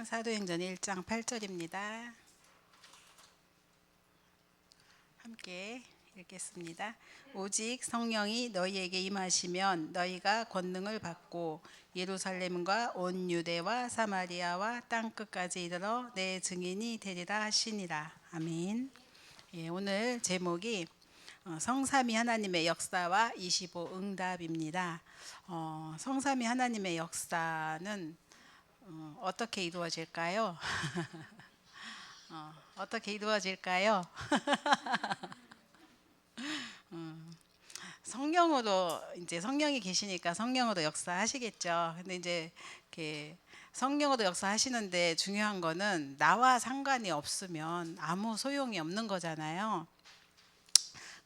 사도행전 1장 8절입니다. 함께 읽겠습니다. 오직 성령이 너희에게 임하시면 너희가 권능을 받고 예루살렘과 온 유대와 사마리아와 땅끝까지 이르러 내 증인이 되리라 하시니라. 아멘. 오늘 제목이 성삼위 하나님의 역사와 25 응답입니다. 성삼위 하나님의 역사는 어떻게 이루어질까요? 어떻게 이루어질까요? 성령으로 이제 성령이 계시니까 성령으로 역사하시겠죠. 근데 이제 이렇게 성령으로 역사하시는데 중요한 거는 나와 상관이 없으면 아무 소용이 없는 거잖아요.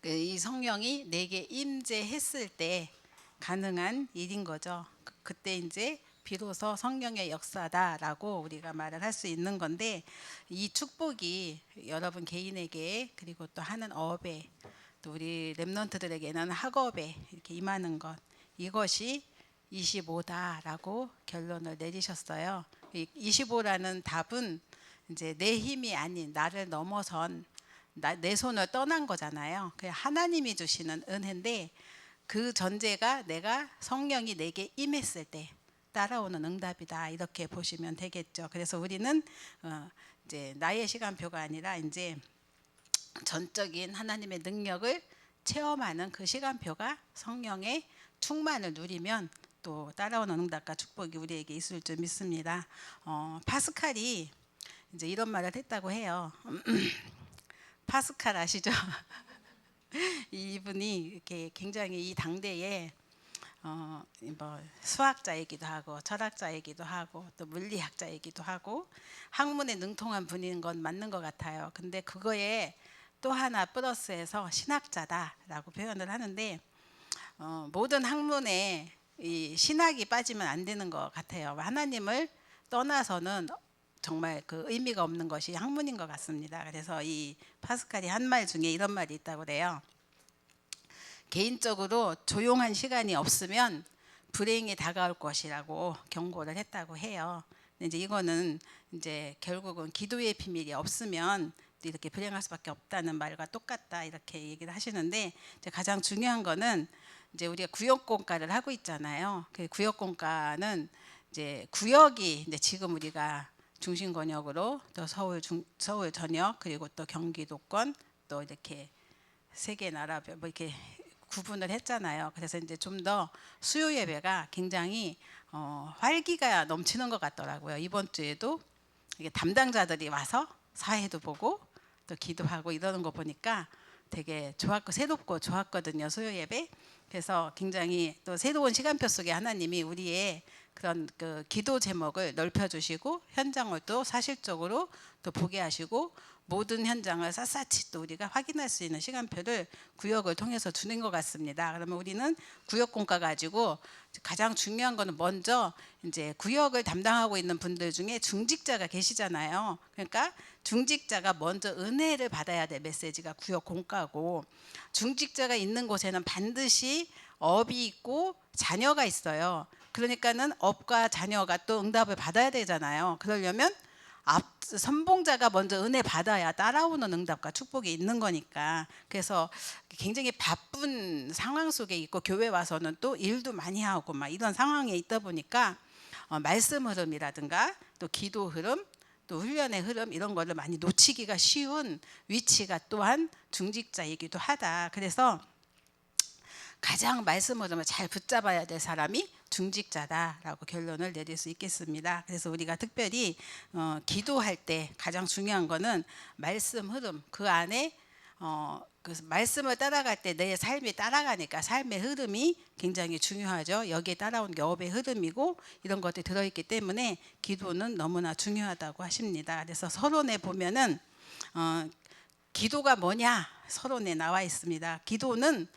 이 성령이 내게 임재했을 때 가능한 일인 거죠. 그때 이제 비로소 성령의 역사다라고 우리가 말을 할 수 있는 건데, 이 축복이 여러분 개인에게 그리고 또 하는 업에 또 우리 렘넌트들에게는 학업에 이렇게 임하는 것, 이것이 25다라고 결론을 내리셨어요. 25라는 답은 이제 내 힘이 아닌 나를 넘어선 내 손을 떠난 거잖아요. 그냥 하나님이 주시는 은혜인데, 그 전제가 내가 성령이 내게 임했을 때 따라오는 응답이다, 이렇게 보시면 되겠죠. 그래서 우리는 이제 나의 시간표가 아니라 이제 전적인 하나님의 능력을 체험하는 그 시간표가 성령의 충만을 누리면 또 따라오는 응답과 축복이 우리에게 있을 줄 믿습니다. 파스칼이 이제 이런 말을 했다고 해요. 파스칼 아시죠? 이분이 이렇게 굉장히 이 당대에 뭐 수학자이기도 하고 철학자이기도 하고 또 물리학자이기도 하고 학문에 능통한 분인 건 맞는 것 같아요. 근데 그거에 또 하나 플러스해서 신학자다라고 표현을 하는데, 모든 학문에 이 신학이 빠지면 안 되는 것 같아요. 하나님을 떠나서는 정말 그 의미가 없는 것이 학문인 것 같습니다. 그래서 이 파스칼이 한 말 중에 이런 말이 있다고 그래요. 개인적으로 조용한 시간이 없으면 불행이 다가올 것이라고 경고를 했다고 해요. 이제 이거는 이제 결국은 기도의 비밀이 없으면 이렇게 불행할 수밖에 없다는 말과 똑같다, 이렇게 얘기를 하시는데, 이제 가장 중요한 거는 이제 우리가 구역공과를 하고 있잖아요. 그 구역공과는 이제 구역이 이제 지금 우리가 중심권역으로 또 서울 전역 그리고 또 경기도권 또 이렇게 세 개 나라별 뭐 이렇게 구분을 했잖아요. 그래서 이제 좀 더 수요 예배가 굉장히 활기가 넘치는 것 같더라고요. 이번 주에도 이게 담당자들이 와서 사회도 보고 또 기도하고 이러는 거 보니까 되게 좋았고 새롭고 좋았거든요, 수요 예배. 그래서 굉장히 또 새로운 시간표 속에 하나님이 우리의 그런 그 기도 제목을 넓혀주시고 현장을 또 사실적으로 또 보게 하시고 모든 현장을 샅샅이 또 우리가 확인할 수 있는 시간표를 구역을 통해서 주는 것 같습니다. 그러면 우리는 구역공과 가지고 가장 중요한 거는 먼저 이제 구역을 담당하고 있는 분들 중에 중직자가 계시잖아요. 그러니까 중직자가 먼저 은혜를 받아야 될 메시지가 구역공과고, 중직자가 있는 곳에는 반드시 업이 있고 자녀가 있어요. 그러니까는 업과 자녀가 또 응답을 받아야 되잖아요. 그러려면 선봉자가 먼저 은혜 받아야 따라오는 응답과 축복이 있는 거니까. 그래서 굉장히 바쁜 상황 속에 있고 교회 와서는 또 일도 많이 하고 막 이런 상황에 있다 보니까 말씀 흐름이라든가 또 기도 흐름 또 훈련의 흐름 이런 거를 많이 놓치기가 쉬운 위치가 또한 중직자이기도 하다. 그래서 가장 말씀 흐름을 잘 붙잡아야 될 사람이 중직자다라고 결론을 내릴 수 있겠습니다. 그래서 우리가 특별히 기도할 때 가장 중요한 거는 말씀 흐름, 그 안에 그 말씀을 따라갈 때 내 삶이 따라가니까 삶의 흐름이 굉장히 중요하죠. 여기에 따라온 게 업의 흐름이고 이런 것들이 들어있기 때문에 기도는 너무나 중요하다고 하십니다. 그래서 서론에 보면은 기도가 뭐냐 서론에 나와 있습니다. 기도는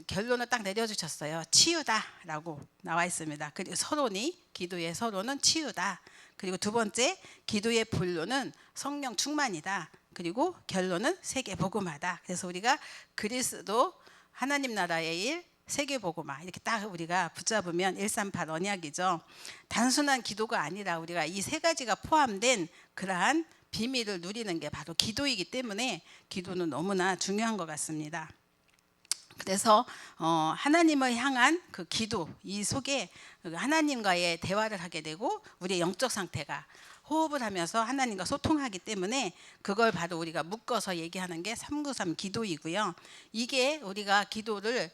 결론을 딱 내려주셨어요. 치유다라고 나와 있습니다. 그리고 서론이 기도의 서론은 치유다. 그리고 두 번째 기도의 본론은 성령 충만이다. 그리고 결론은 세계 복음화다. 그래서 우리가 그리스도 하나님 나라의 일, 세계보고마 이렇게 딱 우리가 붙잡으면 138 언약이죠. 단순한 기도가 아니라 우리가 이 세 가지가 포함된 그러한 비밀을 누리는 게 바로 기도이기 때문에 기도는 너무나 중요한 것 같습니다. 그래서 하나님을 향한 그 기도 이 속에 하나님과의 대화를 하게 되고 우리의 영적 상태가 호흡을 하면서 하나님과 소통하기 때문에 그걸 바로 우리가 묶어서 얘기하는 게 393 기도이고요. 이게 우리가 기도를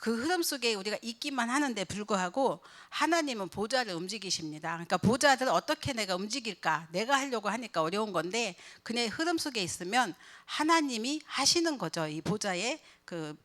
그 흐름 속에 우리가 있기만 하는데 불구하고 하나님은 보좌를 움직이십니다. 그러니까 보좌를 어떻게 내가 움직일까? 내가 하려고 하니까 어려운 건데 그냥 흐름 속에 있으면 하나님이 하시는 거죠. 이 보좌에 그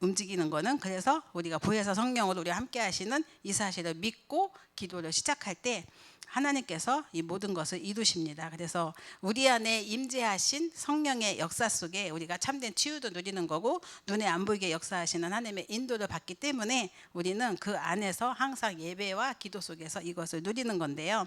움직이는 거는. 그래서 우리가 보혜사 성령으로 우리 함께 하시는 이 사실을 믿고 기도를 시작할 때 하나님께서 이 모든 것을 이루십니다. 그래서 우리 안에 임재하신 성령의 역사 속에 우리가 참된 치유도 누리는 거고 눈에 안 보이게 역사하시는 하나님의 인도를 받기 때문에 우리는 그 안에서 항상 예배와 기도 속에서 이것을 누리는 건데요.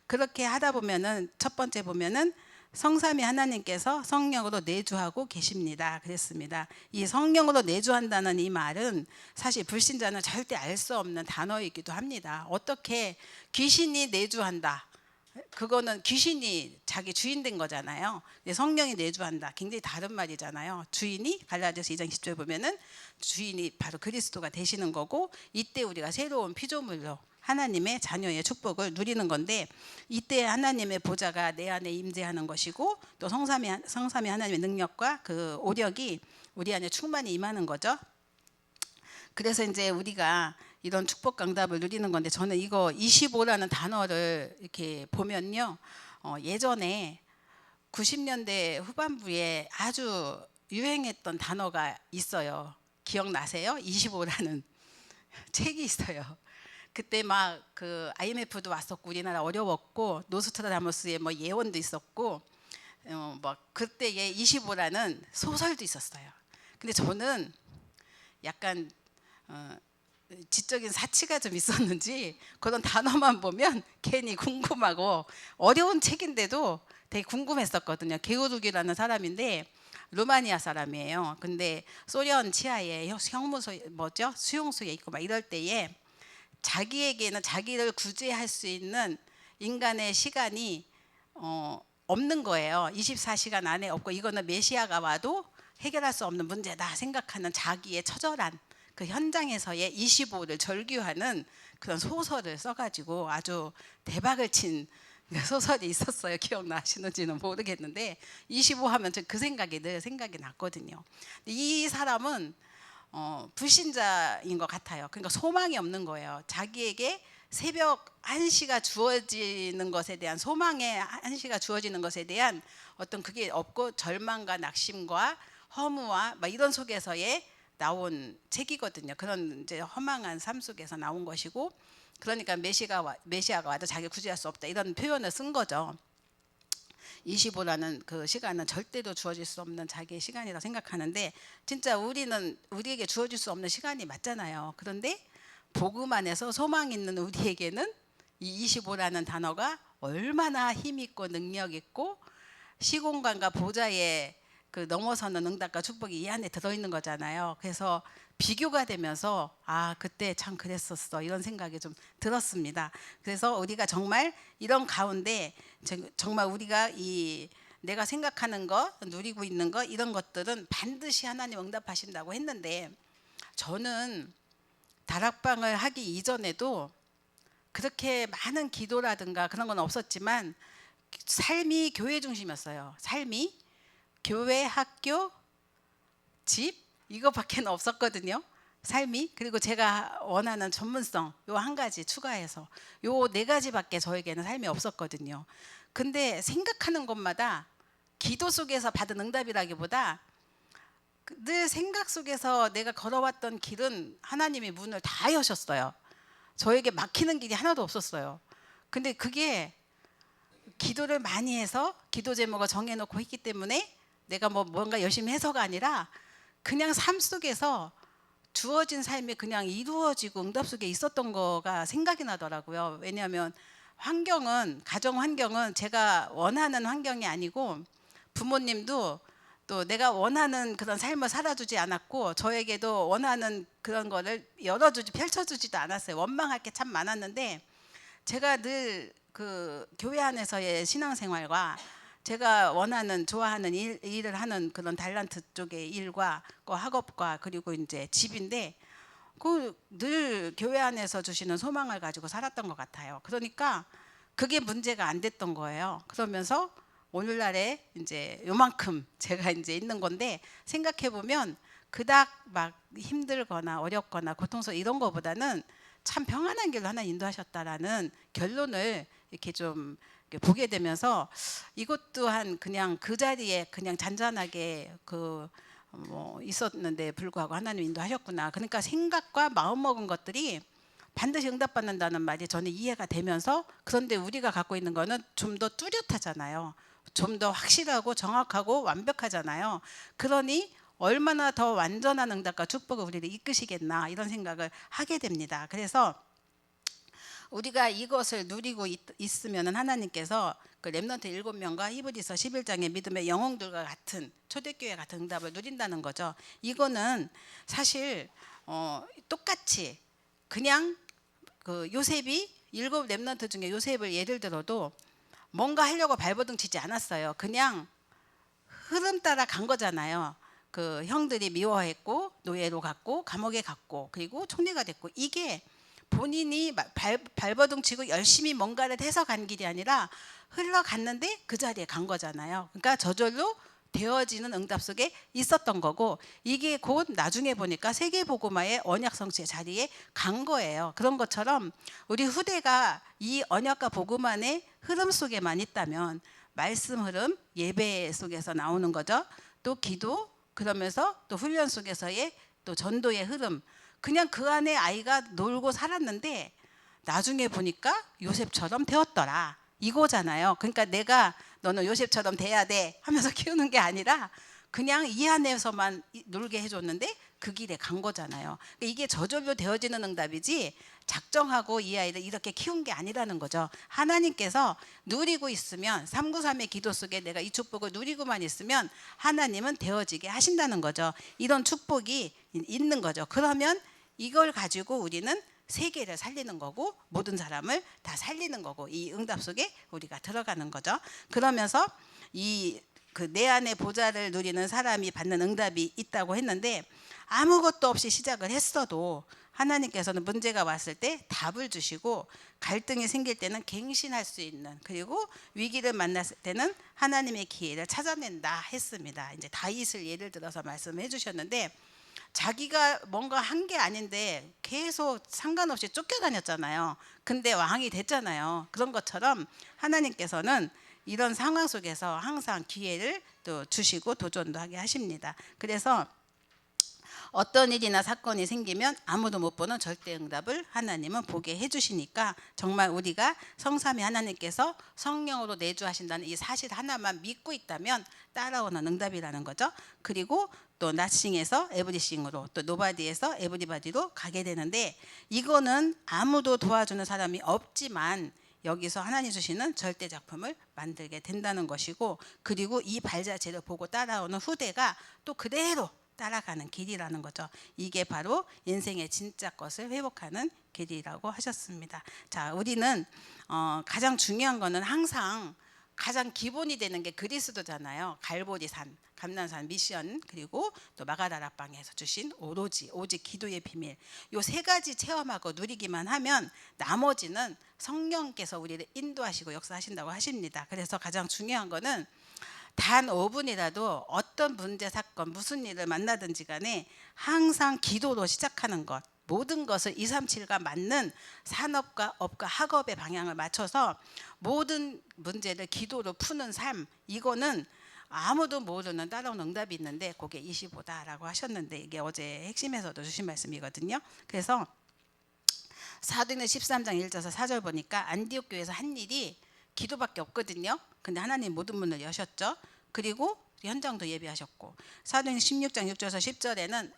그렇게 하다 보면은 첫 번째 보면은 성삼위 하나님께서 성령으로 내주하고 계십니다. 그랬습니다. 이 성령으로 내주한다는 이 말은 사실 불신자는 절대 알 수 없는 단어이기도 합니다. 어떻게 귀신이 내주한다? 그거는 귀신이 자기 주인 된 거잖아요. 성령이 내주한다. 굉장히 다른 말이잖아요. 주인이 갈라디아서 2장 10절 보면은 주인이 바로 그리스도가 되시는 거고 이때 우리가 새로운 피조물로 하나님의 자녀의 축복을 누리는 건데 이때 하나님의 보좌가 내 안에 임재하는 것이고 또 성삼위 하나님의 능력과 그 오력이 우리 안에 충만히 임하는 거죠. 그래서 이제 우리가 이런 축복 강답을 누리는 건데 저는 이거 25라는 단어를 이렇게 보면요. 예전에 90년대 후반부에 아주 유행했던 단어가 있어요. 기억나세요? 25라는 책이 있어요. 그때 막 그 IMF도 왔었고 우리나라 어려웠고 노스트라다무스의 뭐 예언도 있었고 뭐 그때에 25라는 소설도 있었어요. 근데 저는 약간 지적인 사치가 좀 있었는지 그런 단어만 보면 괜히 궁금하고 어려운 책인데도 되게 궁금했었거든요. 게오르기라는 사람인데 루마니아 사람이에요. 근데 소련 치하에 형무소 뭐죠? 수용소에 있고 막 이럴 때에 자기에게는 자기를 구제할 수 있는 인간의 시간이 없는 거예요. 24시간 안에 없고 이거는 메시아가 와도 해결할 수 없는 문제다 생각하는 자기의 처절한 그 현장에서의 25를 절규하는 그런 소설을 써가지고 아주 대박을 친 소설이 있었어요. 기억나시는지는 모르겠는데 25 하면 그 생각이 늘 생각이 났거든요. 이 사람은 불신자인 것 같아요. 그러니까 소망이 없는 거예요. 자기에게 새벽 1시가 주어지는 것에 대한 소망의 1시가 주어지는 것에 대한 어떤 그게 없고 절망과 낙심과 허무와 막 이런 속에서의 나온 책이거든요. 그런 이제 허망한 삶 속에서 나온 것이고 그러니까 메시아가 와도 자기 구제할 수 없다 이런 표현을 쓴 거죠. 25라는 그 시간은 절대로 주어질 수 없는 자기의 시간이라고 생각하는데 진짜 우리에게 주어질 수 없는 시간이 맞잖아요. 그런데 복음 안에서 소망 있는 우리에게는 이 25라는 단어가 얼마나 힘 있고 능력 있고 시공간과 보좌에 그 넘어서는 응답과 축복이 이 안에 들어있는 거잖아요. 그래서 비교가 되면서 아 그때 참 그랬었어 이런 생각이 좀 들었습니다. 그래서 우리가 정말 이런 가운데 정말 우리가 이 내가 생각하는 거 누리고 있는 거 이런 것들은 반드시 하나님 응답하신다고 했는데 저는 다락방을 하기 이전에도 그렇게 많은 기도라든가 그런 건 없었지만 삶이 교회 중심이었어요. 삶이 교회, 학교, 집 이거밖에 없었거든요. 삶이. 그리고 제가 원하는 전문성 요 한 가지 추가해서 요 네 가지밖에 저에게는 삶이 없었거든요. 근데 생각하는 것마다 기도 속에서 받은 응답이라기보다 늘 생각 속에서 내가 걸어왔던 길은 하나님이 문을 다 여셨어요. 저에게 막히는 길이 하나도 없었어요. 근데 그게 기도를 많이 해서 기도 제목을 정해놓고 했기 때문에 내가 뭐 뭔가 열심히 해서가 아니라 그냥 삶 속에서 주어진 삶이 그냥 이루어지고 응답 속에 있었던 거가 생각이 나더라고요. 왜냐하면 가정 환경은 제가 원하는 환경이 아니고 부모님도 또 내가 원하는 그런 삶을 살아주지 않았고 저에게도 원하는 그런 거를 열어주지 펼쳐주지도 않았어요. 원망할 게 참 많았는데 제가 늘 그 교회 안에서의 신앙생활과 제가 원하는 좋아하는 일을 하는 그런 달란트 쪽의 일과 그 학업과 그리고 이제 집인데 그 늘 교회 안에서 주시는 소망을 가지고 살았던 것 같아요. 그러니까 그게 문제가 안 됐던 거예요. 그러면서 오늘날에 이제 요만큼 제가 이제 있는 건데 생각해 보면 그닥 막 힘들거나 어렵거나 고통스러워 이런 거보다는 참 평안한 길로 하나 인도하셨다라는 결론을 이렇게 좀 보게 되면서 이것 또한 그냥 그 자리에 그냥 잔잔하게 그 뭐 있었는데 불구하고 하나님 인도하셨구나. 그러니까 생각과 마음 먹은 것들이 반드시 응답받는다는 말이 저는 이해가 되면서 그런데 우리가 갖고 있는 거는 좀 더 뚜렷하잖아요. 좀 더 확실하고 정확하고 완벽하잖아요. 그러니 얼마나 더 완전한 응답과 축복을 우리를 이끄시겠나 이런 생각을 하게 됩니다. 그래서 우리가 이것을 누리고 있으면 하나님께서 그 렘넌트 7명과 히브리서 11장의 믿음의 영웅들과 같은 초대교회 같은 응답을 누린다는 거죠. 이거는 사실 똑같이 그냥 그 요셉이 7 렘넌트 중에 요셉을 예를 들어도 뭔가 하려고 발버둥 치지 않았어요. 그냥 흐름 따라 간 거잖아요. 그 형들이 미워했고 노예로 갔고 감옥에 갔고 그리고 총리가 됐고 이게 본인이 발버둥 치고 열심히 뭔가를 해서 간 길이 아니라 흘러갔는데 그 자리에 간 거잖아요. 그러니까 저절로 되어지는 응답 속에 있었던 거고 이게 곧 나중에 보니까 세계복음화의 언약 성취의 자리에 간 거예요. 그런 것처럼 우리 후대가 이 언약과 복음화의 흐름 속에만 있다면 말씀 흐름, 예배 속에서 나오는 거죠. 또 기도, 그러면서 또 훈련 속에서의 또 전도의 흐름. 그냥 그 안에 아이가 놀고 살았는데 나중에 보니까 요셉처럼 되었더라. 이거잖아요. 그러니까 내가 너는 요셉처럼 돼야 돼 하면서 키우는 게 아니라 그냥 이 안에서만 놀게 해줬는데 그 길에 간 거잖아요. 그러니까 이게 저절로 되어지는 응답이지 작정하고 이 아이를 이렇게 키운 게 아니라는 거죠. 하나님께서 누리고 있으면 393의 기도 속에 내가 이 축복을 누리고만 있으면 하나님은 되어지게 하신다는 거죠. 이런 축복이 있는 거죠. 그러면 이걸 가지고 우리는 세계를 살리는 거고 모든 사람을 다 살리는 거고 이 응답 속에 우리가 들어가는 거죠. 그러면서 이 그 내 안의 보좌를 누리는 사람이 받는 응답이 있다고 했는데 아무것도 없이 시작을 했어도 하나님께서는 문제가 왔을 때 답을 주시고 갈등이 생길 때는 갱신할 수 있는 그리고 위기를 만났을 때는 하나님의 기회를 찾아낸다 했습니다. 이제 다윗을 예를 들어서 말씀해 주셨는데 자기가 뭔가 한 게 아닌데 계속 상관없이 쫓겨다녔잖아요. 근데 왕이 됐잖아요. 그런 것처럼 하나님께서는 이런 상황 속에서 항상 기회를 또 주시고 도전도 하게 하십니다. 그래서 어떤 일이나 사건이 생기면 아무도 못 보는 절대 응답을 하나님은 보게 해주시니까 정말 우리가 성삼위 하나님께서 성령으로 내주하신다는 이 사실 하나만 믿고 있다면 따라오는 응답이라는 거죠. 그리고 또 나싱에서 에브리싱으로 또 노바디에서 에브리바디로 가게 되는데 이거는 아무도 도와주는 사람이 없지만 여기서 하나님 주시는 절대 작품을 만들게 된다는 것이고 그리고 이 발자취를 보고 따라오는 후대가 또 그대로 따라가는 길이라는 거죠. 이게 바로 인생의 진짜 것을 회복하는 길이라고 하셨습니다. 자, 우리는 가장 중요한 거는 항상 가장 기본이 되는 게 그리스도잖아요. 갈보리산, 감난산 미션 그리고 또 마가다락방에서 주신 오직 기도의 비밀 요 세 가지 체험하고 누리기만 하면 나머지는 성령께서 우리를 인도하시고 역사하신다고 하십니다. 그래서 가장 중요한 거는 단 5분이라도 어떤 문제 사건 무슨 일을 만나든지 간에 항상 기도로 시작하는 것 모든 것을 237과 맞는 산업과 업과 학업의 방향을 맞춰서 모든 문제를 기도로 푸는 삶 이거는 아무도 모르는 따라온 응답이 있는데 그게 25다라고 하셨는데 이게 어제 핵심에서도 주신 말씀이거든요. 그래서 사도행전 13장 1절에서 4절 보니까 안디옥 교회에서 한 일이 기도밖에 없거든요. 근데 하나님 모든 문을 여셨죠. 그리고 현장도 예비하셨고 사도행전 16장 6절에서 10절에는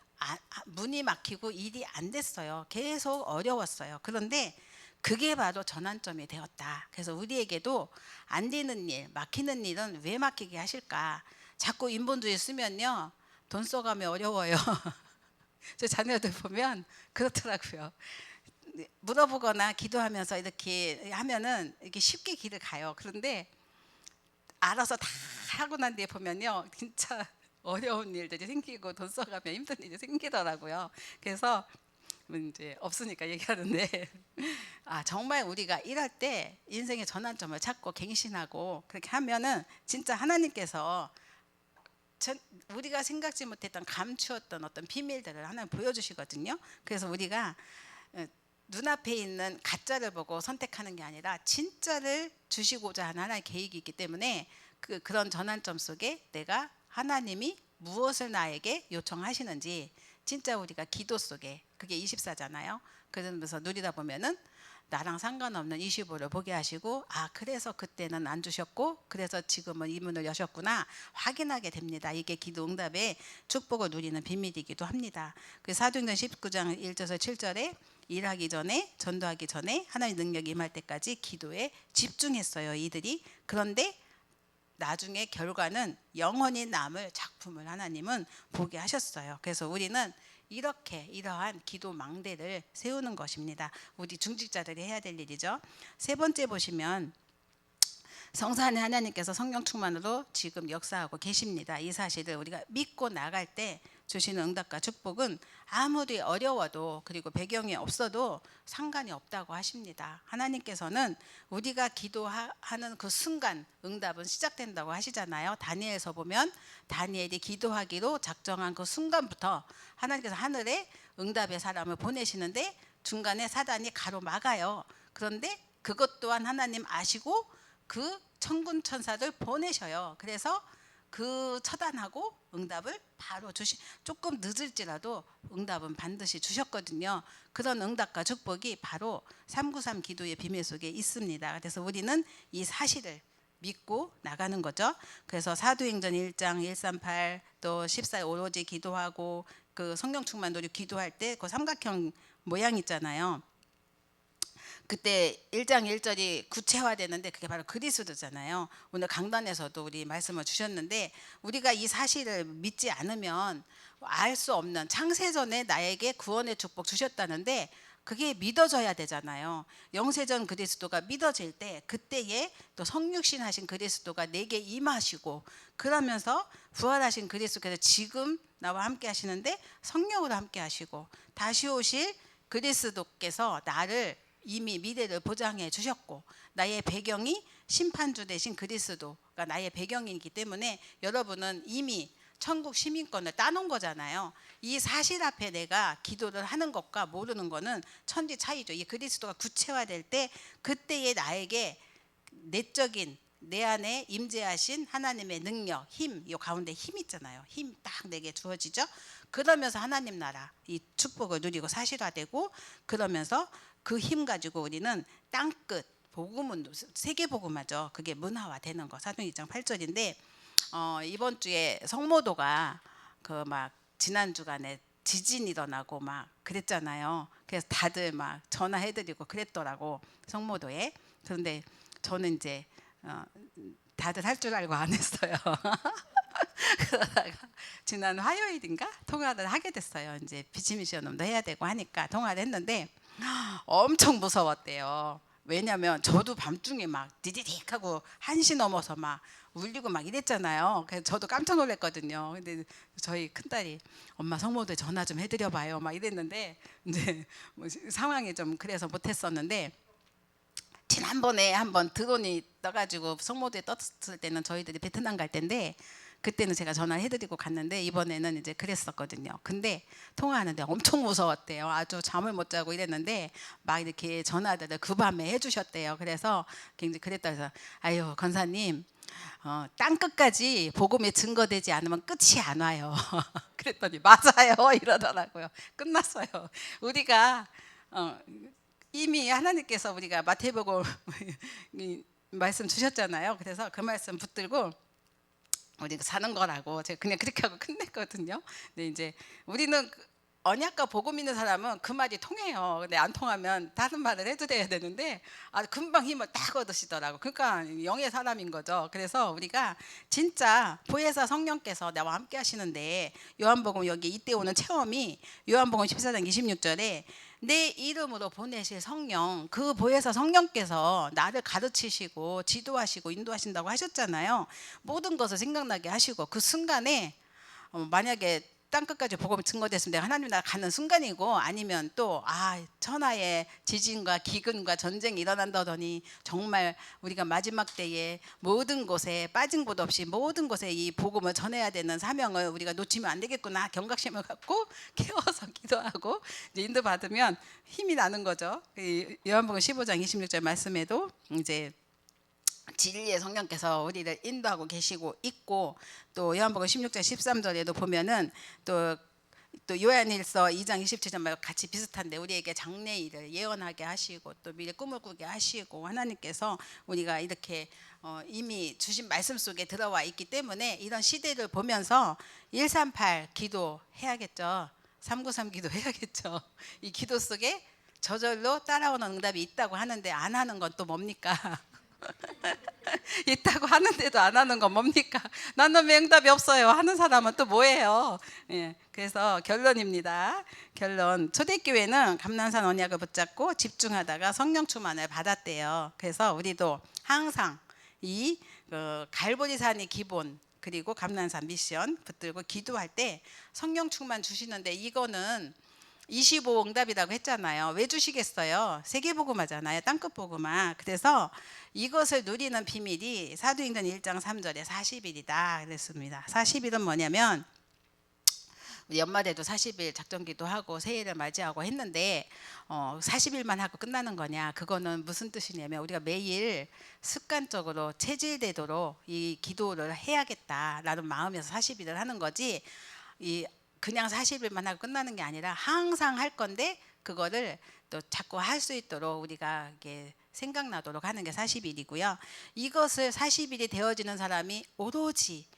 문이 막히고 일이 안 됐어요. 계속 어려웠어요. 그런데 그게 바로 전환점이 되었다. 그래서 우리에게도 안 되는 일, 막히는 일은 왜 막히게 하실까? 자꾸 인본주의 쓰면요 돈 써가면 어려워요. 제 자녀들 보면 그렇더라고요. 물어보거나 기도하면서 이렇게 하면은 이렇게 쉽게 길을 가요. 그런데 알아서 다 하고 난 뒤에 보면요 진짜 어려운 일들이 생기고 돈 써가면 힘든 일이 생기더라고요. 그래서 이제 없으니까 얘기하는데 정말 우리가 일할 때 인생의 전환점을 찾고 갱신하고 그렇게 하면은 진짜 하나님께서 우리가 생각지 못했던 감추었던 어떤 비밀들을 하나님 보여주시거든요. 그래서 우리가 눈앞에 있는 가짜를 보고 선택하는 게 아니라 진짜를 주시고자 하는 하나님의 계획이 있기 때문에 그런 전환점 속에 내가 하나님이 무엇을 나에게 요청하시는지 진짜 우리가 기도 속에 그게 24잖아요. 그러면서 누리다 보면은 나랑 상관없는 25를 보게 하시고 그래서 그때는 안 주셨고 그래서 지금은 이 문을 여셨구나 확인하게 됩니다. 이게 기도 응답의 축복을 누리는 비밀이기도 합니다. 그 사도행전 19장 1절에서 7절에 일하기 전에 전도하기 전에 하나님의 능력이 임할 때까지 기도에 집중했어요. 이들이. 그런데 나중에 결과는 영원히 남을 작품을 하나님은 보게 하셨어요. 그래서 우리는 이렇게 이러한 기도 망대를 세우는 것입니다. 우리 중직자들이 해야 될 일이죠. 세 번째 보시면 성사 안에 하나님께서 성령 충만으로 지금 역사하고 계십니다. 이 사실을 우리가 믿고 나갈 때 주시는 응답과 축복은 아무리 어려워도 그리고 배경이 없어도 상관이 없다고 하십니다. 하나님께서는 우리가 기도하는 그 순간 응답은 시작된다고 하시잖아요. 다니엘서 보면 다니엘이 기도하기로 작정한 그 순간부터 하나님께서 하늘에 응답의 사람을 보내시는데 중간에 사단이 가로막아요. 그런데 그것 또한 하나님 아시고 그 천군 천사들 보내셔요. 그래서 그 처단하고 응답을 바로 조금 늦을지라도 응답은 반드시 주셨거든요. 그런 응답과 축복이 바로 393 기도의 비밀 속에 있습니다. 그래서 우리는 이 사실을 믿고 나가는 거죠. 그래서 사도행전 1장 138 또 14 오로지 기도하고 그 성령 충만 노력 기도할 때 그 삼각형 모양 있잖아요. 그때 1장 1절이 구체화되는데 그게 바로 그리스도잖아요. 오늘 강단에서도 우리 말씀을 주셨는데 우리가 이 사실을 믿지 않으면 알 수 없는 창세전에 나에게 구원의 축복 주셨다는데 그게 믿어져야 되잖아요. 영세전 그리스도가 믿어질 때 그때에 또 성육신 하신 그리스도가 내게 임하시고 그러면서 부활하신 그리스도께서 지금 나와 함께 하시는데 성령으로 함께 하시고 다시 오실 그리스도께서 나를 이미 미래를 보장해 주셨고 나의 배경이 심판주 되신 그리스도가 나의 배경이기 때문에 여러분은 이미 천국 시민권을 따놓은 거잖아요. 이 사실 앞에 내가 기도를 하는 것과 모르는 거는 천지 차이죠. 이 그리스도가 구체화될 때 그때의 나에게 내적인 내 안에 임재하신 하나님의 능력, 힘, 이 가운데 힘 있잖아요. 힘 딱 내게 주어지죠. 그러면서 하나님 나라 이 축복을 누리고 사실화되고 그러면서 그 힘 가지고 우리는 땅끝 복음은 세계 복음화죠. 그게 문화화되는 거. 사도행전 2장 8절인데 이번 주에 성모도가 그 막 지난 주간에 지진이 일어나고 막 그랬잖아요. 그래서 다들 막 전화해드리고 그랬더라고 성모도에. 그런데 저는 이제 다들 할 줄 알고 안 했어요. 그러다가 지난 화요일인가 통화를 하게 됐어요. 이제 비치미션도 해야 되고 하니까 통화를 했는데 엄청 무서웠대요. 왜냐면 저도 밤중에 막 디디딕 하고 1시 넘어서 막 울리고 막 이랬잖아요. 그래서 저도 깜짝 놀랐거든요. 근데 저희 큰딸이 엄마 성모도에 전화 좀 해드려 봐요 막 이랬는데 이제 뭐 상황이 좀 그래서 못했었는데 지난번에 한번 드론이 떠가지고 성모도에 떴을 때는 저희들이 베트남 갈 때인데 그때는 제가 전화를 해드리고 갔는데 이번에는 이제 그랬었거든요. 근데 통화하는데 엄청 무서웠대요. 아주 잠을 못 자고 이랬는데 막 이렇게 전화들을 그 밤에 해주셨대요. 그래서 굉장히 그랬다 해서 아유 권사님 땅 끝까지 복음이 증거되지 않으면 끝이 안 와요. 그랬더니 맞아요 이러더라고요. 끝났어요. 우리가 이미 하나님께서 우리가 마태복음 말씀 주셨잖아요. 그래서 그 말씀 붙들고 우리가 사는 거라고 제가 그냥 그렇게 하고 끝냈거든요. 근데 이제 우리는 언약과 복음 있는 사람은 그 말이 통해요. 근데 안 통하면 다른 말을 해도 돼야 되는데 금방 힘을 딱 얻으시더라고. 그러니까 영의 사람인 거죠. 그래서 우리가 진짜 보혜사 성령께서 나와 함께 하시는데, 요한복음 여기 이때 오는 체험이 요한복음 14장 26절에 내 이름으로 보내실 성령, 그 보혜사 성령께서 나를 가르치시고 지도하시고 인도하신다고 하셨잖아요. 모든 것을 생각나게 하시고 그 순간에 만약에 땅끝까지 복음이 증거됐으면 내가 하나님 나라 가는 순간이고, 아니면 또 천하에 지진과 기근과 전쟁이 일어난다더니 정말 우리가 마지막 때에 모든 곳에 빠진 곳 없이 모든 곳에 이 복음을 전해야 되는 사명을 우리가 놓치면 안 되겠구나 경각심을 갖고 깨워서 기도하고 이제 인도받으면 힘이 나는 거죠. 요한복음 15장 26절 말씀에도 이제 진리의 성령께서 우리를 인도하고 계시고 있고, 또 요한복음 16장 13절에도 보면은 또 요한일서 2장 27절 말 같이 비슷한데, 우리에게 장래일을 예언하게 하시고 또 미래 꿈을 꾸게 하시고, 하나님께서 우리가 이렇게 이미 주신 말씀 속에 들어와 있기 때문에 이런 시대를 보면서 138 기도해야겠죠. 393 기도해야겠죠. 이 기도 속에 저절로 따라오는 응답이 있다고 하는데 안 하는 건 또 뭡니까? 있다고 하는데도 안 하는 건 뭡니까? 나는 왜 응답이 없어요 하는 사람은 또 뭐예요? 그래서 결론입니다. 결론, 초대교회는 감난산 언약을 붙잡고 집중하다가 성령 충만을 받았대요. 그래서 우리도 항상 이 갈보리산이 기본, 그리고 감난산 미션 붙들고 기도할 때 성령 충만 주시는데, 이거는 25 응답이라고 했잖아요. 왜 주시겠어요? 세계복음화잖아요. 땅끝 복음화. 그래서 이것을 누리는 비밀이 사도행전 1장 3절에 40일이다 그랬습니다. 40일은 뭐냐면, 우리 연말에도 40일 작정기도 하고 새해를 맞이하고 했는데 40일만 하고 끝나는 거냐? 그거는 무슨 뜻이냐면, 우리가 매일 습관적으로 체질되도록 이 기도를 해야겠다라는 마음에서 40일을 하는 거지, 그냥 40일만 하고 끝나는 게 아니라 항상 할 건데, 그거를 또 자꾸 할 수 있도록 우리가 이게 생각나도록 하는 게 40일이고요. 이것을 40일이 되어지는 사람이 오직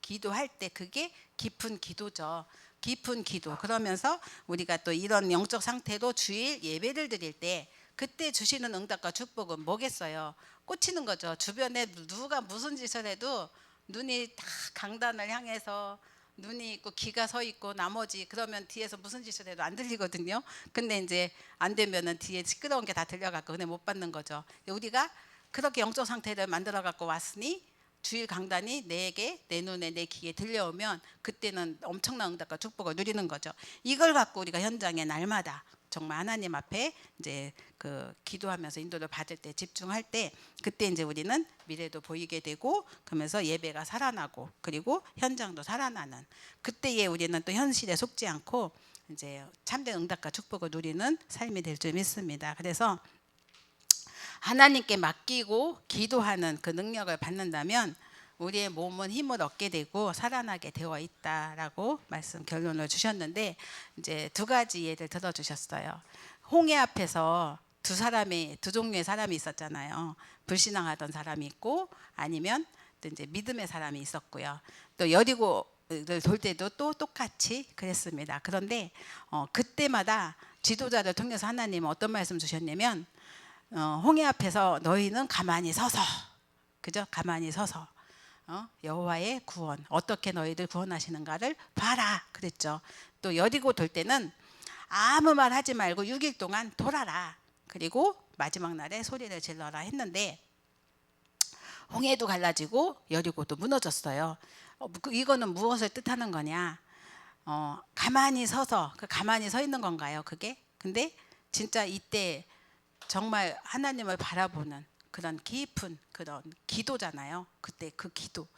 기도할 때, 그게 깊은 기도죠. 깊은 기도. 그러면서 우리가 또 이런 영적 상태로 주일 예배를 드릴 때 그때 주시는 응답과 축복은 뭐겠어요? 꽂히는 거죠. 주변에 누가 무슨 짓을 해도 눈이 다 강단을 향해서 눈이 있고 귀가 서 있고 나머지, 그러면 뒤에서 무슨 짓을 해도 안 들리거든요. 근데 이제 안 되면은 뒤에 시끄러운 게 다 들려갖고 은혜 못 받는 거죠. 우리가 그렇게 영적 상태를 만들어 갖고 왔으니 주일 강단이 내게, 내 눈에, 내 귀에 들려오면 그때는 엄청난 응답과 축복을 누리는 거죠. 이걸 갖고 우리가 현장에 날마다 정말 하나님 앞에 이제 그 기도하면서 인도를 받을 때, 집중할 때, 그때 이제 우리는 미래도 보이게 되고, 그러면서 예배가 살아나고, 그리고 현장도 살아나는, 그때에 우리는 또 현실에 속지 않고 이제 참된 응답과 축복을 누리는 삶이 될 줄 믿습니다. 그래서 하나님께 맡기고 기도하는 그 능력을 받는다면 우리의 몸은 힘을 얻게 되고 살아나게 되어 있다라고 말씀 결론을 주셨는데, 이제 두 가지 예를 들어 주셨어요. 홍해 앞에서 두 종류의 사람이 있었잖아요. 불신앙하던 사람이 있고, 아니면 또 이제 믿음의 사람이 있었고요. 또 여리고를 돌 때도 또 똑같이 그랬습니다. 그런데 그때마다 지도자를 통해서 하나님은 어떤 말씀 주셨냐면, 홍해 앞에서 너희는 가만히 서서, 그죠? 가만히 서서 여호와의 구원, 어떻게 너희들 구원하시는가를 봐라 그랬죠. 또 여리고 돌 때는 아무 말 하지 말고 6일 동안 돌아라, 그리고 마지막 날에 소리를 질러라 했는데, 홍해도 갈라지고 여리고도 무너졌어요. 이거는 무엇을 뜻하는 거냐? 가만히 서서, 가만히 서 있는 건가요 그게? 근데 진짜 이때 정말 하나님을 바라보는 그런 깊은 그런 기도잖아요. 그때 그 기도.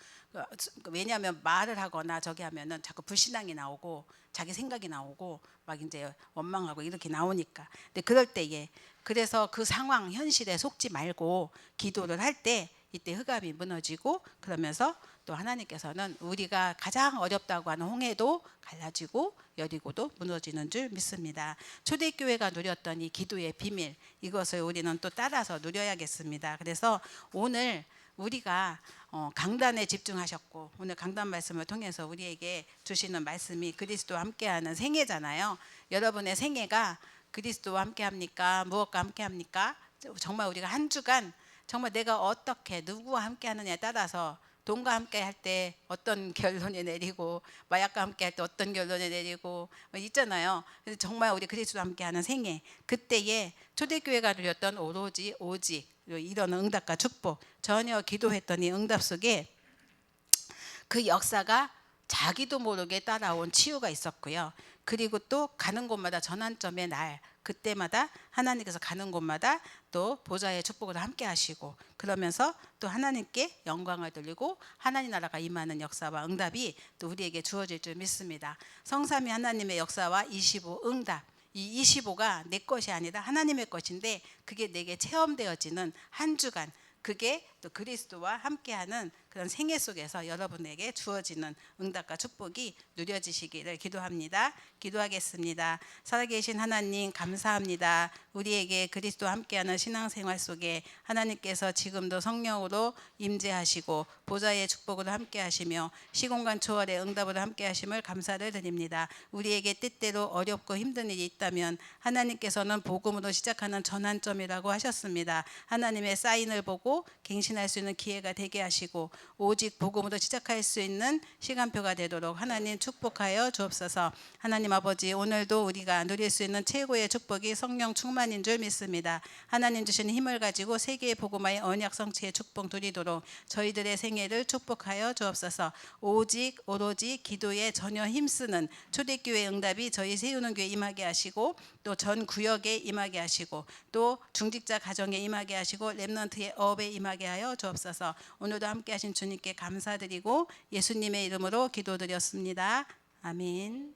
왜냐하면 말을 하거나 저기 하면은 자꾸 불신앙이 나오고 자기 생각이 나오고 막 이제 원망하고 이렇게 나오니까. 근데 그럴 때에, 그래서 그 상황 현실에 속지 말고 기도를 할 때 이때 흑암이 무너지고, 그러면서 또 하나님께서는 우리가 가장 어렵다고 하는 홍해도 갈라지고 여리고도 무너지는 줄 믿습니다. 초대교회가 누렸던 이 기도의 비밀, 이것을 우리는 또 따라서 누려야겠습니다. 그래서 오늘 우리가 강단에 집중하셨고 오늘 강단 말씀을 통해서 우리에게 주시는 말씀이 그리스도와 함께하는 생애잖아요. 여러분의 생애가 그리스도와 함께합니까? 무엇과 함께합니까? 정말 우리가 한 주간 정말 내가 어떻게 누구와 함께하느냐에 따라서 돈과 함께 할 때 어떤 결론이 내리고 마약과 함께 할 때 어떤 결론이 내리고 있잖아요. 그래서 정말 우리 그리스도와 함께하는 생애 그때에 초대교회가 누렸던 오로지 오직 이런 응답과 축복 전혀 기도했더니 응답 속에 그 역사가 자기도 모르게 따라온 치유가 있었고요. 그리고 또 가는 곳마다 전환점의 날 그때마다 하나님께서 가는 곳마다 또 보좌의 축복을 함께 하시고 그러면서 또 하나님께 영광을 돌리고 하나님 나라가 임하는 역사와 응답이 또 우리에게 주어질 줄 믿습니다. 성삼위 하나님의 역사와 25 응답 이 25가 내 것이 아니라 하나님의 것인데 그게 내게 체험되어지는 한 주간 그게 또 그리스도와 함께하는 그런 생애 속에서 여러분에게 주어지는 응답과 축복이 누려지시기를 기도합니다. 기도하겠습니다. 살아계신 하나님 감사합니다. 우리에게 그리스도와 함께하는 신앙생활 속에 하나님께서 지금도 성령으로 임재하시고 보좌의 축복으로 함께하시며 시공간 초월의 응답으로 함께하심을 감사를 드립니다. 우리에게 때때로 어렵고 힘든 일이 있다면 하나님께서는 복음으로 시작하는 전환점이라고 하셨습니다. 하나님의 사인을 보고 갱신할 수 있는 기회가 되게 하시고 오직 복음으로 시작할 수 있는 시간표가 되도록 하나님 축복하여 주옵소서. 하나님 아버지 오늘도 우리가 누릴 수 있는 최고의 축복이 성령 충만인 줄 믿습니다. 하나님 주시는 힘을 가지고 세계의 복음화의 언약 성취의 축복 누리도록 저희들의 생애를 축복하여 주옵소서. 오로지 기도에 전혀 힘쓰는 초대교회 응답이 저희 세우는 교회 임하게 하시고 또 전 구역에 임하게 하시고 또 중직자 가정에 임하게 하시고 렘넌트의 업에 임하게 하여 주옵소서. 오늘도 함께 하신 주님께 감사드리고 예수님의 이름으로 기도드렸습니다. 아멘.